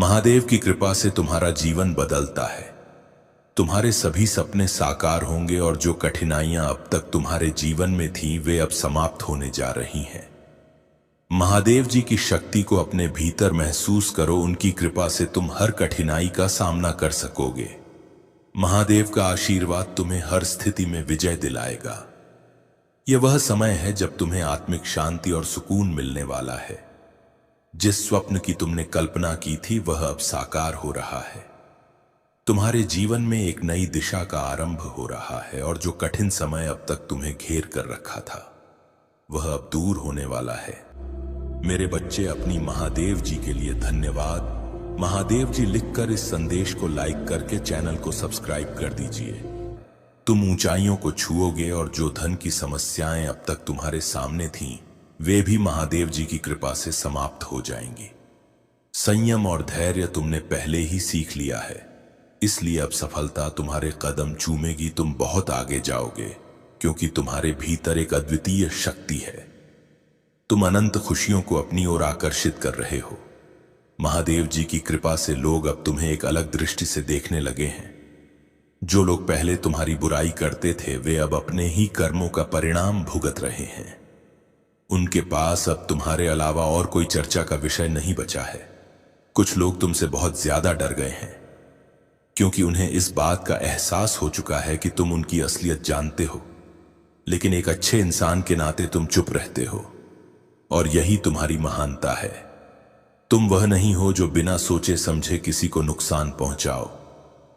महादेव की कृपा से तुम्हारा जीवन बदलता है। तुम्हारे सभी सपने साकार होंगे और जो कठिनाइयां अब तक तुम्हारे जीवन में थीं वे अब समाप्त होने जा रही हैं। महादेव जी की शक्ति को अपने भीतर महसूस करो। उनकी कृपा से तुम हर कठिनाई का सामना कर सकोगे। महादेव का आशीर्वाद तुम्हें हर स्थिति में विजय दिलाएगा। यह वह समय है जब तुम्हें आत्मिक शांति और सुकून मिलने वाला है। जिस स्वप्न की तुमने कल्पना की थी वह अब साकार हो रहा है। तुम्हारे जीवन में एक नई दिशा का आरंभ हो रहा है और जो कठिन समय अब तक तुम्हें घेर कर रखा था वह अब दूर होने वाला है। मेरे बच्चे, अपनी महादेव जी के लिए धन्यवाद। महादेव जी लिखकर इस संदेश को लाइक करके चैनल को सब्सक्राइब कर दीजिए। तुम ऊंचाइयों को छुओगे और जो धन की समस्याएं अब तक तुम्हारे सामने थीं वे भी महादेव जी की कृपा से समाप्त हो जाएंगी। संयम और धैर्य तुमने पहले ही सीख लिया है, इसलिए अब सफलता तुम्हारे कदम चूमेगी। तुम बहुत आगे जाओगे क्योंकि तुम्हारे भीतर एक अद्वितीय शक्ति है। तुम अनंत खुशियों को अपनी ओर आकर्षित कर रहे हो। महादेव जी की कृपा से लोग अब तुम्हें एक अलग दृष्टि से देखने लगे हैं। जो लोग पहले तुम्हारी बुराई करते थे वे अब अपने ही कर्मों का परिणाम भुगत रहे हैं। उनके पास अब तुम्हारे अलावा और कोई चर्चा का विषय नहीं बचा है। कुछ लोग तुमसे बहुत ज्यादा डर गए हैं क्योंकि उन्हें इस बात का एहसास हो चुका है कि तुम उनकी असलियत जानते हो, लेकिन एक अच्छे इंसान के नाते तुम चुप रहते हो और यही तुम्हारी महानता है। तुम वह नहीं हो जो बिना सोचे समझे किसी को नुकसान पहुंचाओ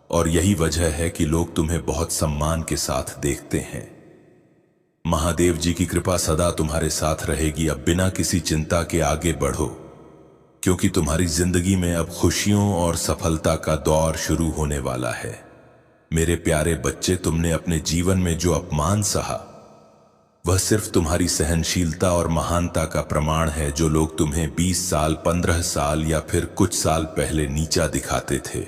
और यही वजह है कि लोग तुम्हें बहुत सम्मान के साथ देखते हैं। महादेव जी की कृपा सदा तुम्हारे साथ रहेगी। अब बिना किसी चिंता के आगे बढ़ो क्योंकि तुम्हारी जिंदगी में अब खुशियों और सफलता का दौर शुरू होने वाला है। मेरे प्यारे बच्चे, तुमने अपने जीवन में जो अपमान सहा वह सिर्फ तुम्हारी सहनशीलता और महानता का प्रमाण है। जो लोग तुम्हें 20 साल, 15 साल या फिर कुछ साल पहले नीचा दिखाते थे